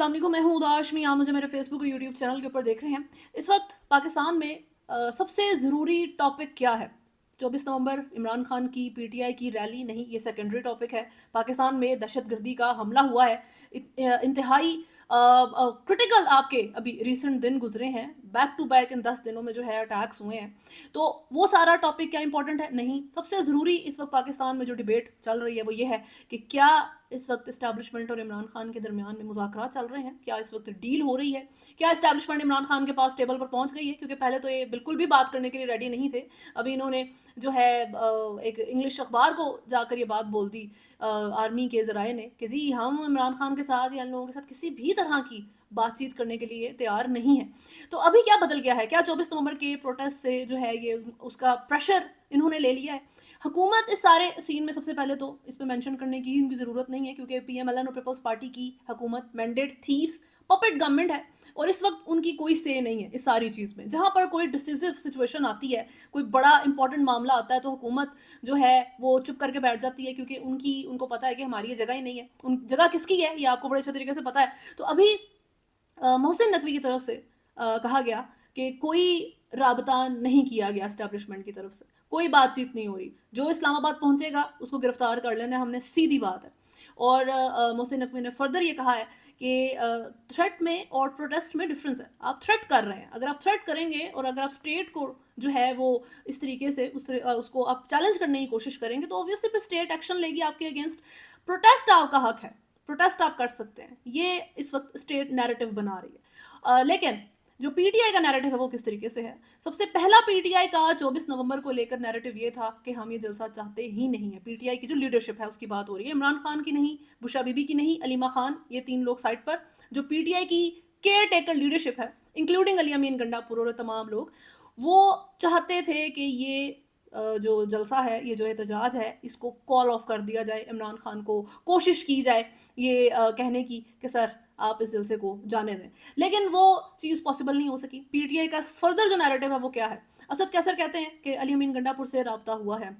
अस्सलाम वालेकुम, मैं हूँ उदाशमी। आप मुझे मेरे फेसबुक और यूट्यूब चैनल के ऊपर देख रहे हैं। इस वक्त पाकिस्तान में सबसे ज़रूरी टॉपिक क्या है? 24 नवंबर इमरान खान की पीटीआई की रैली नहीं, ये सेकेंडरी टॉपिक है। पाकिस्तान में दहशतगर्दी का हमला हुआ है। इंतहाई क्रिटिकल आपके अभी रिसेंट दिन गुजरे हैं, बैक टू बैक इन 10 दिनों में जो है अटैक्स हुए हैं। तो वो सारा टॉपिक क्या इंपॉर्टेंट है? नहीं। सबसे ज़रूरी इस वक्त पाकिस्तान में जो डिबेट चल रही है वो ये है कि क्या इस वक्त इस्टेब्लिशमेंट और इमरान खान के दरमियान में मुज़ाकरात चल रहे हैं, क्या इस वक्त डील हो रही है, क्या इस्टेब्लिशमेंट इमरान खान के पास टेबल पर पहुंच गई है? क्योंकि पहले तो ये बिल्कुल भी बात करने के लिए रेडी नहीं थे। अभी इन्होंने जो है एक इंग्लिश अखबार को जाकर ये बात बोल दी आर्मी के ज़राए ने कि जी हम इमरान खान के साथ या इन लोगों के साथ किसी भी तरह की बातचीत करने के लिए तैयार नहीं है। तो अभी क्या बदल गया है? क्या 24 नवंबर के प्रोटेस्ट से जो है ये उसका प्रेशर इन्होंने ले लिया है? हुकूमत इस सारे सीन में सबसे पहले तो इस पे मेंशन करने की भी ज़रूरत नहीं है, क्योंकि पीएमएलएन और पीपल्स पार्टी की हुकूमत मैंडेट थीव्स पपेट गवर्नमेंट है और इस वक्त उनकी कोई से नहीं है इस सारी चीज़ में। जहाँ पर कोई डिसिसिव सिचुएशन आती है, कोई बड़ा इंपॉर्टेंट मामला आता है, तो हुकूमत जो है वो चुप करके बैठ जाती है, क्योंकि उनको पता है कि हमारी ये जगह ही नहीं है। उन जगह किसकी है ये आपको बड़े अच्छे तरीके से पता है। तो अभी मोहसिन नकवी की तरफ से कहा गया कि कोई राबता नहीं किया गया इस्टेब्लिशमेंट की तरफ से, कोई बातचीत नहीं हो रही, जो इस्लामाबाद पहुंचेगा उसको गिरफ्तार कर लेना हमने, सीधी बात है। और मोहसिन नकवी ने फर्दर ये कहा है कि थ्रेट में और प्रोटेस्ट में डिफरेंस है। आप थ्रेट कर रहे हैं, अगर आप थ्रेट करेंगे और अगर आप स्टेट को जो है वो इस तरीके से उसको आप चैलेंज करने की कोशिश करेंगे तो ऑब्वियसली फिर स्टेट एक्शन लेगी आपके अगेंस्ट। प्रोटेस्ट आपका हक है, प्रोटेस्ट आप कर सकते हैं, ये इस वक्त स्टेट नैरेटिव बना रही है। लेकिन जो पीटीआई का नैरेटिव है वो किस तरीके से है? सबसे पहला पीटीआई का 24 नवंबर को लेकर नैरेटिव ये था कि हम ये जलसा चाहते ही नहीं है। पीटीआई की जो लीडरशिप है उसकी बात हो रही है, इमरान खान की नहीं, बुशा बीबी की नहीं, अलीमा खान, ये 3 लोग साइड पर। जो पीटीआई की केयर टेकर लीडरशिप है, इंक्लूडिंग अली अमीन गंडापुर और तमाम लोग, वो चाहते थे कि ये जो जलसा है, ये जो एहतजाज है, इसको कॉल ऑफ कर दिया जाए। इमरान खान को कोशिश की जाए ये कहने की कि सर आप इस जलसे को जाने दें, लेकिन वो चीज़ पॉसिबल नहीं हो सकी। पीटीआई का फर्दर जो नैरेटिव है वो क्या है? असद कैसर कहते हैं कि अली अमीन गंडापुर से रब्ता हुआ है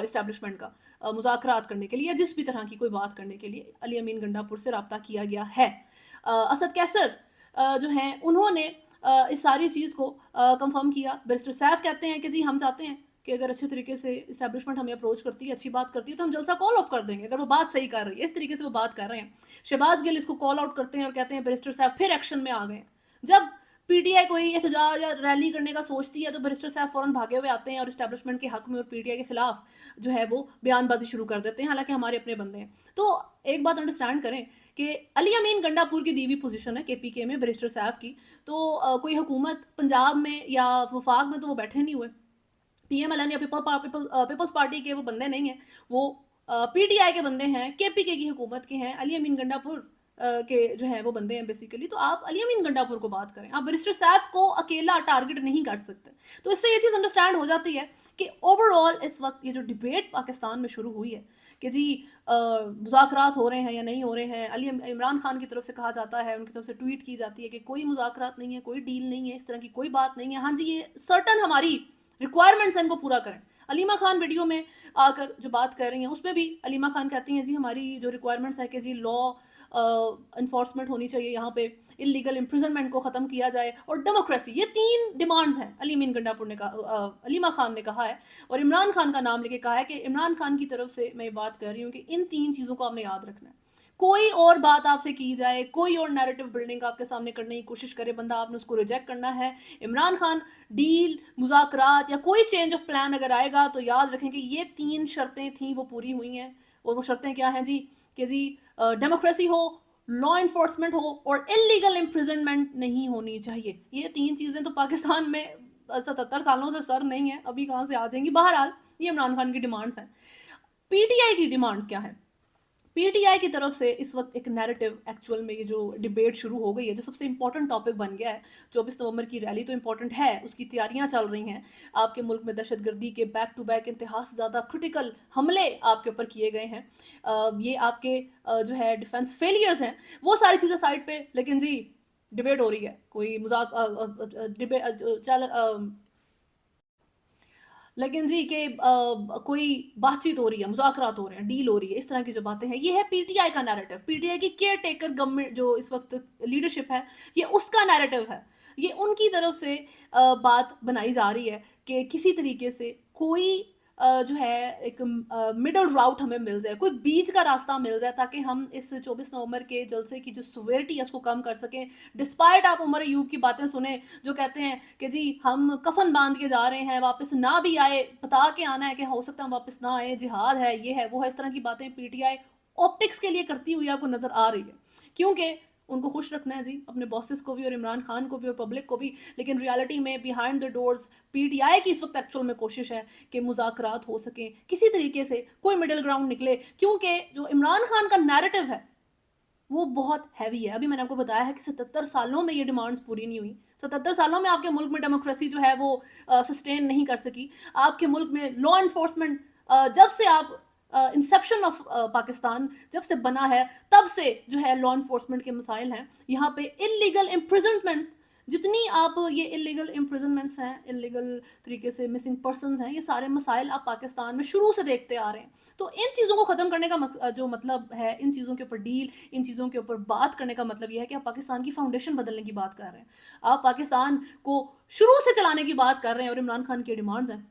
इस्टेब्लिशमेंट का, मुज़ाकरात करने के लिए या जिस भी तरह की कोई बात करने के लिए अली अमीन गंडापुर से रब्ता किया गया है। असद कैसर जो हैं उन्होंने इस सारी चीज़ को कंफर्म किया। बैरिस्टर सैफ कहते हैं कि जी हम चाहते हैं कि अगर अच्छे तरीके से इस्टेब्लिशमेंट हमें अप्रोच करती है, अच्छी बात करती है, तो हम जलसा कॉल ऑफ कर देंगे, अगर वो बात सही कर रही है। इस तरीके से वो बात कर रहे हैं। शहबाज गिल इसको कॉल आउट करते हैं और कहते हैं बैरिस्टर साहब फिर एक्शन में आ गए। जब पीटीआई कोई एहतजाज या रैली करने का सोचती है तो बैरिस्टर साहब फौरन भागे हुए आते हैं और इस्टेब्लिशमेंट के हक में और पीटीआई के खिलाफ जो है वो बयानबाजी शुरू कर देते हैं, हालांकि हमारे अपने बंदे हैं। तो एक बात अंडरस्टैंड करें कि अली अमीन गंडापुर की दीवी पोजीशन है केपीके में बैरिस्टर साहब की, तो कोई हुकूमत पंजाब में या वफाक में तो वो बैठे नहीं हुए। पीएमएलएन या पीपल्स पार्टी के वो बंदे नहीं हैं, वो पीटीआई के बंदे हैं, केपीके की हुकूमत के हैं, अली अमीन गंडापुर के जो है वो बंदे हैं बेसिकली। तो आप अली अमीन गंडापुर को बात करें, आप बैरिस्टर साहब को अकेला टारगेट नहीं कर सकते। तो इससे ये चीज़ अंडरस्टैंड हो जाती है कि ओवरऑल इस वक्त ये जो डिबेट पाकिस्तान में शुरू हुई है कि जी मुज़ाकरात हो रहे हैं या नहीं हो रहे हैं, अली इमरान खान की तरफ से कहा जाता है, उनकी तरफ से ट्वीट की जाती है कि कोई मुज़ाकरात नहीं है, कोई डील नहीं है, इस तरह की कोई बात नहीं है। हाँ जी, ये सर्टन हमारी रिक्वायरमेंट्स हैं, इनको पूरा करें। अलीमा खान वीडियो में आकर जो बात कर रही हैं उसमें भी अलीमा खान कहती हैं जी हमारी जो रिक्वायरमेंट्स है कि जी लॉ इन्फोर्समेंट होनी चाहिए, यहाँ पे इलीगल इम्प्रिजनमेंट को ख़त्म किया जाए और डेमोक्रेसी, ये 3 डिमांड्स हैं। अली अमीन गंडापुर ने कहा, अलीमा खान ने कहा है और इमरान खान का नाम लेके कहा है कि इमरान खान की तरफ से मैं बात कर रही हूँ कि इन 3 चीज़ों को आपने याद रखना है। कोई और बात आपसे की जाए, कोई और नैरेटिव बिल्डिंग आपके सामने करने की कोशिश करे बंदा, आपने उसको रिजेक्ट करना है। इमरान खान डील, मुज़ाकरात या कोई चेंज ऑफ प्लान अगर आएगा तो याद रखें कि ये 3 शर्तें थी वो पूरी हुई हैं। और वो शर्तें क्या हैं जी? कि जी डेमोक्रेसी हो, लॉ इन्फोर्समेंट हो और इलीगल इम्प्रिजनमेंट नहीं होनी चाहिए। ये 3 चीज़ें तो पाकिस्तान में 77 सालों से सर नहीं है, अभी कहाँ से आ जाएंगी? बहरहाल ये इमरान खान की डिमांड्स हैं। पीटीआई की डिमांड्स क्या है? पीटीआई की तरफ से इस वक्त एक नैरेटिव, एक्चुअल में ये जो डिबेट शुरू हो गई है, जो सबसे इंपॉर्टेंट टॉपिक बन गया है। 24 नवंबर की रैली तो इंपॉर्टेंट है, उसकी तैयारियां चल रही हैं। आपके मुल्क में दहशतगर्दी के बैक टू बैक इंतहा से ज़्यादा क्रिटिकल हमले आपके ऊपर किए गए हैं। ये आपके जो है डिफेंस फेलियर्स हैं, वो सारी चीज़ें साइड पे, लेकिन जी डिबेट हो रही है। कोई मजाक डिबेट चल लेकिन जी कि कोई बातचीत हो रही है, मुज़ाकरात हो रहे हैं, डील हो रही है, इस तरह की जो बातें हैं, ये है पीटीआई का नैरेटिव। पीटीआई की केयर टेकर गवर्नमेंट जो इस वक़्त लीडरशिप है, ये उसका नैरेटिव है। ये उनकी तरफ से बात बनाई जा रही है कि किसी तरीके से कोई जो है एक मिडल राउट हमें मिल जाए, कोई बीच का रास्ता मिल जाए ताकि हम इस 24 नवंबर के जलसे की जो सिवियरिटी है उसको कम कर सकें। डिस्पाइट आप उमर अयूब की बातें सुने जो कहते हैं कि जी हम कफन बांध के जा रहे हैं, वापस ना भी आए, बता के आना है कि हो सकता है हम वापस ना आए, जिहाद है, ये है, वो है, इस तरह की बातें पीटीआई ऑप्टिक्स के लिए करती हुई आपको नजर आ रही है, क्योंकि उनको खुश रखना है जी, अपने बॉसेस को भी और इमरान खान को भी और पब्लिक को भी। लेकिन रियलिटी में बिहाइंड द डोर्स पीटीआई की इस वक्त एक्चुअल में कोशिश है कि मुज़ाकरात हो सकें, किसी तरीके से कोई मिडिल ग्राउंड निकले, क्योंकि जो इमरान खान का नैरेटिव है वो बहुत हैवी है। अभी मैंने आपको बताया है कि 77 सालों में ये डिमांड्स पूरी नहीं हुई। 77 सालों में आपके मुल्क में डेमोक्रेसी जो है वो सस्टेन नहीं कर सकी। आपके मुल्क में लॉ एनफोर्समेंट जब से आप इंसेप्शन ऑफ पाकिस्तान जब से बना है तब से जो है लॉ एनफोर्समेंट के मसाइल हैं। यहाँ पे इलीगल इम्प्रिजनमेंट, जितनी आप ये इलीगल इम्प्रिजनमेंट्स हैं, इलीगल तरीके से मिसिंग पर्सनस हैं, ये सारे मसाइल आप पाकिस्तान में शुरू से देखते आ रहे हैं। तो इन चीज़ों को ख़त्म करने का जो मतलब है, इन चीज़ों के ऊपर डील, इन चीज़ों के ऊपर बात करने का मतलब ये है कि आप पाकिस्तान की फाउंडेशन बदलने की बात कर रहे हैं। आप पाकिस्तान को शुरू से चलाने की बात कर रहे हैं और इमरान खान की डिमांड्स हैं।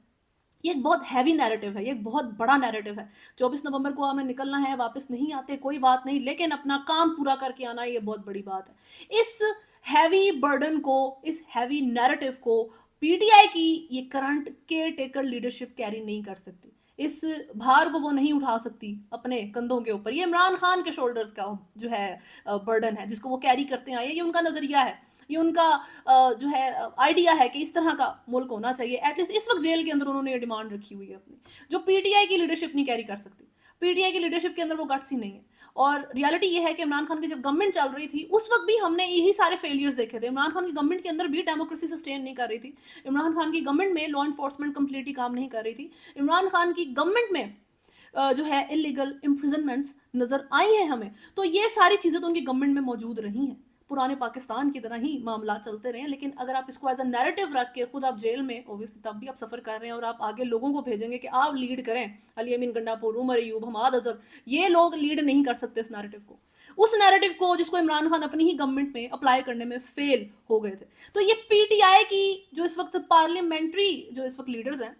ये एक बहुत हैवी नैरेटिव है, ये एक बहुत बड़ा नैरेटिव है। 24 नवंबर को हमें निकलना है, वापस नहीं आते कोई बात नहीं, लेकिन अपना काम पूरा करके आना, ये बहुत बड़ी बात है। इस हैवी बर्डन को, इस हैवी नैरेटिव को पीटीआई की ये current care taker leadership carry नहीं कर सकती। इस भार को वो नहीं उठा सकती अपने कंधों के ऊपर। ये इमरान खान के शोल्डर्स का जो है बर्डन है, जिसको वो कैरी करते आए, ये उनका नज़रिया है, ये उनका जो है आइडिया है कि इस तरह का मुल्क होना चाहिए। एटलीस्ट इस वक्त जेल के अंदर उन्होंने ये डिमांड रखी हुई है अपनी, जो पीटीआई की लीडरशिप नहीं कैरी कर सकती। पीटीआई की लीडरशिप के अंदर वो गट्स ही नहीं है। और रियलिटी ये है कि इमरान खान की जब गवर्नमेंट चल रही थी उस वक्त भी हमने यही सारे फेलियर्स देखे थे। इमरान खान की गवर्नमेंट के अंदर भी डेमोक्रेसी सस्टेन नहीं कर रही थी। इमरान खान की गवर्नमेंट में लॉ एनफोर्समेंट कंप्लीटली काम नहीं कर रही थी। इमरान खान की गवर्नमेंट में जो है इलीगल इम्प्रिजनमेंट्स नज़र आई हैं हमें। तो ये सारी चीज़ें तो उनकी गवर्नमेंट में मौजूद रही हैं, पुराने पाकिस्तान की तरह ही मामला चलते रहे। लेकिन अगर आप इसको एज अ नैरेटिव रख के खुद आप जेल में, ओबियसली तब भी आप सफ़र कर रहे हैं और आप आगे लोगों को भेजेंगे कि आप लीड करें, अली अमीन गंडापुर, उमर अयूब, हमाद अजहर, ये लोग लीड नहीं कर सकते इस नैरेटिव को, उस नैरेटिव को जिसको इमरान खान अपनी ही गवर्नमेंट में अप्लाई करने में फेल हो गए थे। तो ये पीटीआई की जो इस वक्त पार्लियामेंट्री जो इस वक्त लीडर्स हैं,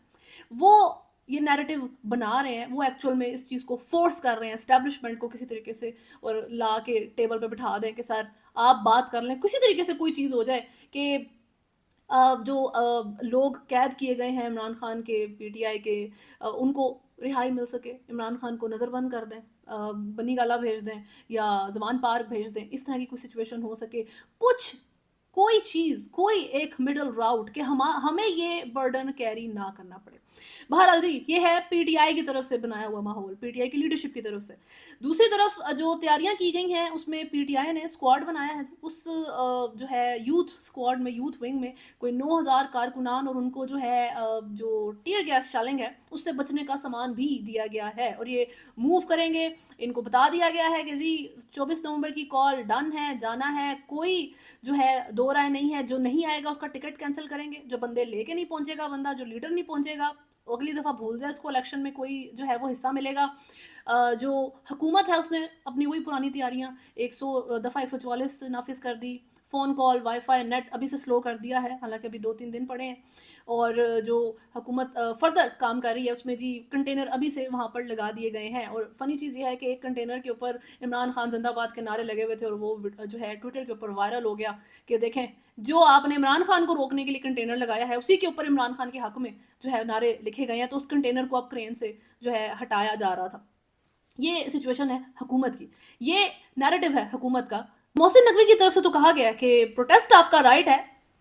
वो ये नैरेटिव बना रहे हैं, वो एक्चुअल में इस चीज़ को फोर्स कर रहे हैं एस्टैब्लिशमेंट को किसी तरीके से, और ला के टेबल पे बिठा दें कि सर आप बात कर लें, किसी तरीके से कोई चीज़ हो जाए कि जो लोग कैद किए गए हैं इमरान खान के, पीटीआई के, उनको रिहाई मिल सके, इमरान खान को नज़रबंद कर दें, बनी गाला भेज दें या जमान पार्क भेज दें, इस तरह की कोई सिचुएशन हो सके, कुछ कोई चीज़, कोई एक मिडल राउट कि हमें ये बर्डन कैरी ना करना पड़े। बहरहाल जी, ये है पीटीआई की तरफ से बनाया हुआ माहौल, पीटीआई की लीडरशिप की तरफ से। दूसरी तरफ जो तैयारियां की गई हैं उसमें पीटीआई ने स्क्वाड बनाया है। उस जो है यूथ स्क्वाड में, यूथ विंग में कोई 9000 कारकुनान और उनको जो है जो टीयर गैस शैलिंग है उससे बचने का सामान भी दिया गया है, और ये मूव करेंगे। इनको बता दिया गया है कि जी 24 नवंबर की कॉल डन है, जाना है, कोई जो है दो राय नहीं है, जो नहीं आएगा उसका टिकट कैंसिल करेंगे, जो बंदे लेके नहीं पहुंचेगा, बंदा जो लीडर नहीं पहुंचेगा, अगली दफ़ा भूल जाए इसको, इलेक्शन में कोई जो है वो हिस्सा मिलेगा। जो हुकूमत है उसने अपनी वही पुरानी तैयारियां 100 दफ़ा 144 नाफिज कर दी, फ़ोन कॉल, वाईफाई, नेट अभी से स्लो कर दिया है, हालांकि अभी 2-3 दिन पड़े हैं। और जो हुकूमत फर्दर काम कर रही है उसमें जी कंटेनर अभी से वहाँ पर लगा दिए गए हैं। और फ़नी चीज़ ये है कि एक कंटेनर के ऊपर इमरान खान जिंदाबाद के नारे लगे हुए थे और वो जो है ट्विटर के ऊपर वायरल हो गया कि देखें जो आपने इमरान खान को रोकने के लिए कंटेनर लगाया है उसी के ऊपर इमरान खान के हक में जो है नारे लिखे गए हैं, तो उस कंटेनर को अब क्रेन से जो है हटाया जा रहा था। ये सिचुएशन है हुकूमत की, ये नैरेटिव है हुकूमत का। मोहसिन नकवी की तरफ से तो कहा गया कि प्रोटेस्ट आपका राइट है,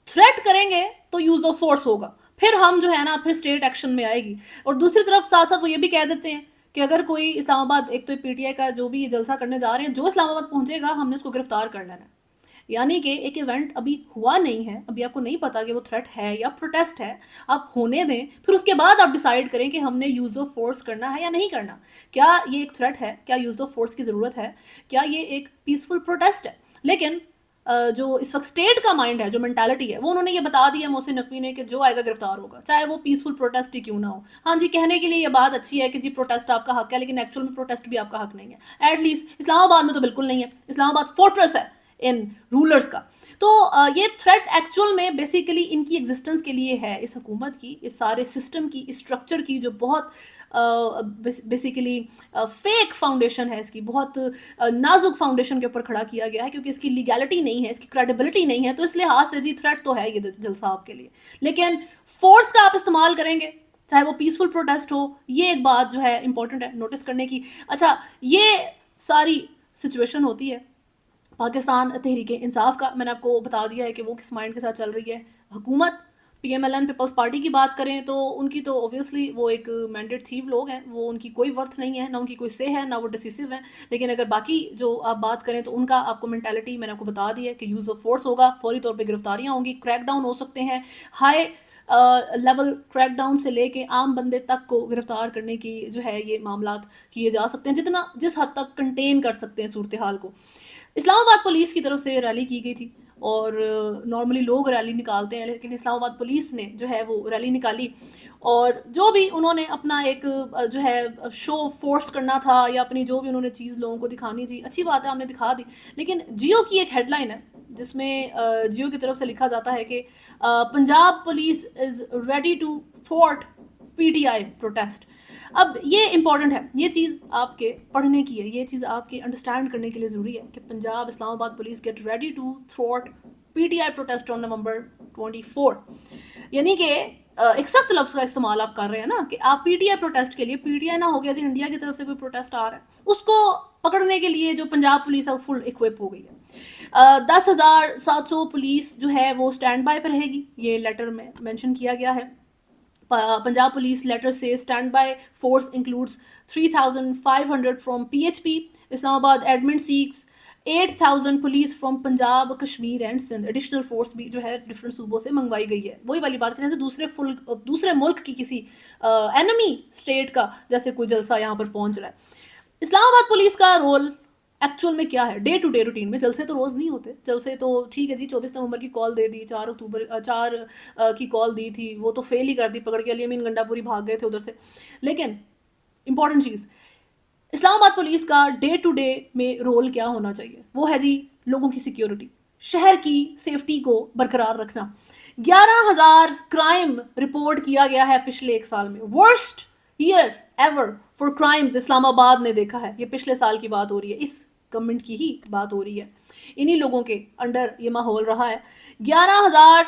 थ्रेट करेंगे तो यूज ऑफ फोर्स होगा, फिर हम जो है ना फिर स्टेट एक्शन में आएगी। और दूसरी तरफ साथ साथ वो ये भी कह देते हैं कि अगर कोई इस्लामाबाद, एक तो पीटीआई का जो भी जलसा करने जा रहे हैं, जो इस्लामाबाद पहुंचेगा हमने उसको गिरफ्तार कर लेना है। यानी कि एक इवेंट अभी हुआ नहीं है, अभी आपको नहीं पता कि वो थ्रेट है या प्रोटेस्ट है, आप होने दें, फिर उसके बाद आप डिसाइड करें कि हमने यूज़ ऑफ फोर्स करना है या नहीं करना। क्या ये एक थ्रेट है, क्या यूज़ ऑफ फोर्स की ज़रूरत है, क्या ये एक पीसफुल प्रोटेस्ट है। लेकिन जो इस वक्त स्टेट का माइंड है, जो मेंटालिटी है, वो उन्होंने ये बता दिया मोहसिन नकवी ने कि जो आएगा गिरफ्तार होगा, चाहे वो पीसफुल प्रोटेस्ट ही क्यों ना हो। हाँ जी, कहने के लिए ये बात अच्छी है कि जी प्रोटेस्ट आपका हक है, लेकिन एक्चुअल में प्रोटेस्ट भी आपका हक नहीं है। एटलीस्ट इस्लामाबाद में तो बिल्कुल नहीं है। इस्लामाबाद फोर्ट्रेस है इन रूलर्स का। तो ये थ्रेट एक्चुअल में बेसिकली इनकी एग्जिस्टेंस के लिए है, इस हुकूमत की, इस सारे सिस्टम की, इस स्ट्रक्चर की, जो बहुत बेसिकली फेक फाउंडेशन है इसकी, बहुत नाजुक फाउंडेशन के ऊपर खड़ा किया गया है, क्योंकि इसकी लीगैलिटी नहीं है, इसकी क्रेडिबिलिटी नहीं है। तो इस लिहाज से जी थ्रेट तो है ये जलसा आपके लिए, लेकिन फोर्स का आप इस्तेमाल करेंगे, चाहे वो पीसफुल प्रोटेस्ट हो, ये एक बात जो है इंपॉर्टेंट है नोटिस करने की। अच्छा, ये सारी सिचुएशन होती है पाकिस्तान तहरीक इंसाफ का। मैंने आपको बता दिया है कि वो किस माइंड के साथ चल रही है। हुकूमत PMLN पीपल्स पार्टी की बात करें तो उनकी तो ऑब्वियसली वो एक मैंडेट थीव लोग हैं, वो उनकी कोई वर्थ नहीं है, ना उनकी कोई से है, ना वो डिसिसिव है। लेकिन अगर बाकी जो आप बात करें तो उनका आपको मेंटालिटी मैंने आपको बता दी है कि यूज़ ऑफ फोर्स होगा, फौरी तौर पे गिरफ्तारियां होंगी, क्रैकडाउन हो सकते हैं, हाई लेवल क्रैकडाउन से लेके आम बंदे तक को गिरफ्तार करने की जो है ये मामलात किए जा सकते हैं, जिस हद तक कंटेन कर सकते हैं सूरत हाल को। इस्लामाबाद पुलिस की तरफ से रैली की गई थी, और नॉर्मली लोग रैली निकालते हैं, लेकिन इस्लामाबाद पुलिस ने जो है वो रैली निकाली, और जो भी उन्होंने अपना एक जो है शो फोर्स करना था, या अपनी जो भी उन्होंने चीज़ लोगों को दिखानी थी, अच्छी बात है, हमने दिखा दी। लेकिन जियो की एक हेडलाइन है जिसमें जियो की तरफ से लिखा जाता है कि Punjab police is ready to thwart PTI protest. अब ये इंपॉर्टेंट है, ये चीज़ आपके पढ़ने की है, ये चीज़ आपके अंडरस्टैंड करने के लिए ज़रूरी है कि Punjab Islamabad police get ready to thwart PTI protest on November 24। यानी कि एक सख्त लफ्ज़ का इस्तेमाल आप कर रहे हैं ना, कि आप PTI प्रोटेस्ट के लिए, PTI ना हो गया जी इंडिया की तरफ से कोई प्रोटेस्ट आ रहा है, उसको पकड़ने के लिए जो पंजाब पुलिस है वो फुल इक्विप हो गई है। 10,700 पुलिस जो है वो स्टैंड बाय पर रहेगी, ये लेटर में मेंशन किया गया है। Punjab police letter says standby force includes 3,500 from PHP. Islamabad admin seeks 8,000 police from Punjab, Kashmir and Sindh. Additional force भी जो है डिफरेंट सूबों से मंगवाई गई है। वही वाली बात, जैसे दूसरे मुल्क की किसी एनिमी स्टेट का जैसे कोई जलसा यहाँ पर पहुंच रहा है। इस्लामाबाद पुलिस का रोल एक्चुअल में क्या है डे टू डे रूटीन में? जलसे तो रोज़ नहीं होते, जलसे तो ठीक है जी, 24 नवंबर की कॉल दे दी, 4 की कॉल दी थी, वो तो फेल ही कर दी, पकड़ के अली अमीन गंडापुरी भाग गए थे उधर से। लेकिन इंपॉर्टेंट चीज़, इस्लामाबाद पुलिस का डे टू डे में रोल क्या होना चाहिए? वो है जी लोगों की सिक्योरिटी, शहर की सेफ्टी को बरकरार रखना। 11,000 क्राइम रिपोर्ट किया गया है पिछले एक साल में, worst year ever for crimes Islamabad ने देखा है। ये पिछले साल की बात हो रही है, इस गवर्नमेंट की ही बात हो रही है, इन्हीं लोगों के अंडर ये माहौल रहा है। 11,000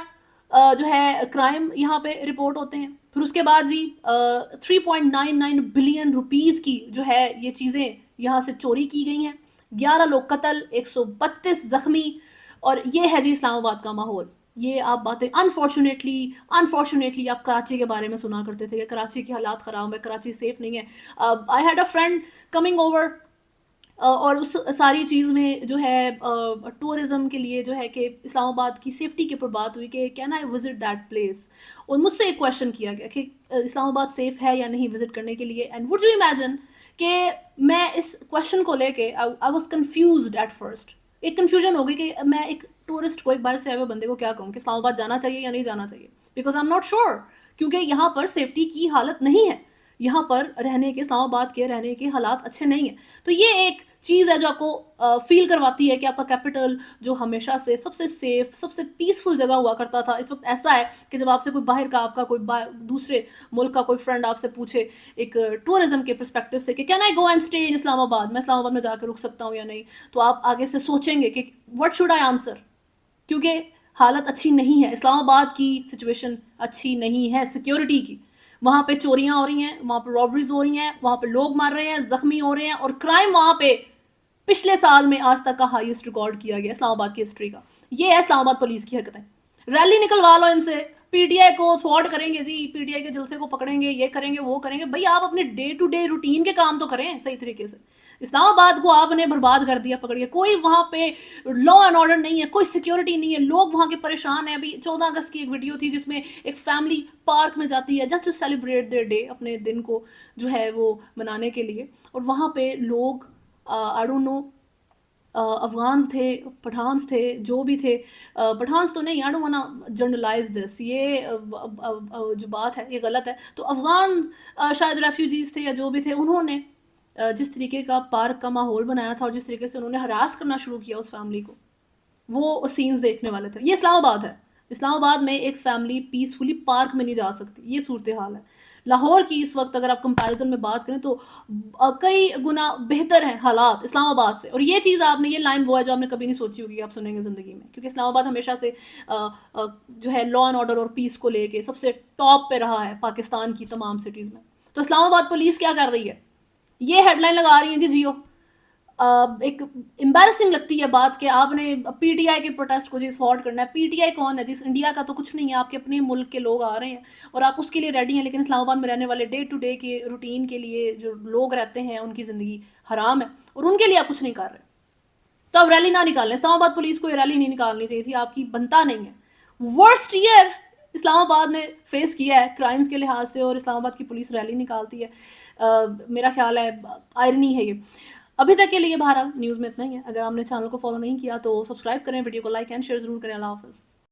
जो है क्राइम यहाँ पे रिपोर्ट होते हैं। फिर उसके बाद जी 3.99 बिलियन रुपीस की जो है ये चीज़ें यहाँ से चोरी की गई हैं। 11 लोग कत्ल, 132 जख्मी, और ये है जी इस्लामाबाद का माहौल। ये आप बातें अनफॉर्चुनेटली आप कराची के बारे में सुना करते थे कि कराची की हालात ख़राब है, कराची सेफ नहीं है। I had a friend coming over, और उस सारी चीज़ में जो है टूरिज़्म के लिए जो है कि इस्लामाबाद की सेफ्टी के ऊपर बात हुई कि can I visit that place, और मुझसे एक क्वेश्चन किया गया कि इस्लामाबाद सेफ है या नहीं विज़िट करने के लिए। एंड वुड यू इमेजिन कि मैं इस क्वेश्चन को लेके I was confused at first. एक कन्फ्यूजन हो गई कि मैं एक टूरिस्ट को, एक बार से आए हुए बंदे को क्या कहूँ कि इस्लामाबाद जाना चाहिए या नहीं जाना चाहिए, because I am not sure, क्योंकि यहाँ पर सेफ्टी की हालत नहीं है, यहाँ पर रहने के, इस्लामाबाद के रहने के हालात अच्छे नहीं हैं। तो ये एक चीज़ है जो आपको फील करवाती है कि आपका कैपिटल जो हमेशा से सबसे सेफ, सबसे पीसफुल जगह हुआ करता था, इस वक्त ऐसा है कि जब आपसे कोई बाहर का, आपका कोई दूसरे मुल्क का कोई फ्रेंड आपसे पूछे एक टूरिज्म के परस्पेक्टिव से कि can I go and stay in Islamabad, मैं इस्लामाबाद में जाकर रुक सकता हूँ या नहीं, तो आप आगे से सोचेंगे कि व्हाट शुड आई आंसर, क्योंकि हालत अच्छी नहीं है, इस्लामाबाद की सिचुएशन अच्छी नहीं है सिक्योरिटी की। वहाँ पे चोरियां हो रही हैं, वहाँ पे रॉबरीज हो रही हैं, वहाँ पे लोग मर रहे हैं, जख्मी हो रहे हैं, और क्राइम वहाँ पे पिछले साल में आज तक का हाईएस्ट रिकॉर्ड किया गया इस्लामाबाद की हिस्ट्री का। ये है इस्लामाबाद पुलिस की हरकतें। रैली निकलवा लो इनसे, PTI को थ्वार्ट करेंगे जी, PTI के जलसे को पकड़ेंगे, ये करेंगे वो करेंगे। भाई आप अपने डे टू डे रूटीन के काम तो करें सही तरीके से। इस्लामाबाद को आपने बर्बाद कर दिया पकड़ के, कोई वहाँ पे लॉ एंड ऑर्डर नहीं है, कोई सिक्योरिटी नहीं है, लोग वहाँ के परेशान हैं। अभी 14 अगस्त की एक वीडियो थी जिसमें एक फैमिली पार्क में जाती है just to celebrate their day, अपने दिन को जो है वो मनाने के लिए, और वहाँ पे लोग आई डोंट नो अफ़गान्स थे, पठान्स थे, जो भी थे, पठान्स तो नहीं, आई डोंट वांना जनरलाइज़ दिस, ये जो बात है ये गलत है। तो अफ़गान शायद रेफ्यूजीज़ थे या जो भी थे, उन्होंने जिस तरीके का पार्क का माहौल बनाया था और जिस तरीके से उन्होंने हरास करना शुरू किया उस फैमिली को, वो सीन्स देखने वाले थे। ये इस्लामाबाद है। इस्लामाबाद में एक फैमिली पीसफुली पार्क में नहीं जा सकती, ये सूरत हाल है। लाहौर की इस वक्त अगर आप कंपैरिजन में बात करें तो कई गुना बेहतर हैं हालात इस्लामाबाद से। और ये चीज़ आपने, ये लाइन वो है जो आपने कभी नहीं सोची होगी आप सुनेंगे ज़िंदगी में, क्योंकि इस्लामाबाद हमेशा से जो है लॉ एंड ऑर्डर और पीस को लेके सबसे टॉप पे रहा है पाकिस्तान की तमाम सिटीज़ में। तो इस्लामाबाद पुलिस क्या कर रही है, ये हेडलाइन लगा रही है जी जियो। एक एम्बैरसिंग लगती है बात कि आपने पीटीआई के प्रोटेस्ट को जी सपोर्ट करना है। पीटीआई कौन है, जिस इंडिया का तो कुछ नहीं है, आपके अपने मुल्क के लोग आ रहे हैं और आप उसके लिए रेडी हैं, लेकिन इस्लामाबाद में रहने वाले डे टू डे के रूटीन के लिए जो लोग रहते हैं उनकी ज़िंदगी हराम है और उनके लिए आप कुछ नहीं कर रहे। तो अब रैली ना निकालें, इस्लामाबाद पुलिस को ये रैली नहीं निकालनी चाहिए थी, आपकी बनता नहीं है। वर्स्ट ईयर इस्लामाबाद ने फेस किया है क्राइम्स के लिहाज से और इस्लामाबाद की पुलिस रैली निकालती है। मेरा ख्याल है आयरनी है ये। अभी तक के लिए बहरहाल न्यूज़ में इतना ही है। अगर आपने चैनल को फॉलो नहीं किया तो सब्सक्राइब करें, वीडियो को लाइक एंड शेयर ज़रूर करें। अल्लाह हाफ़िज़।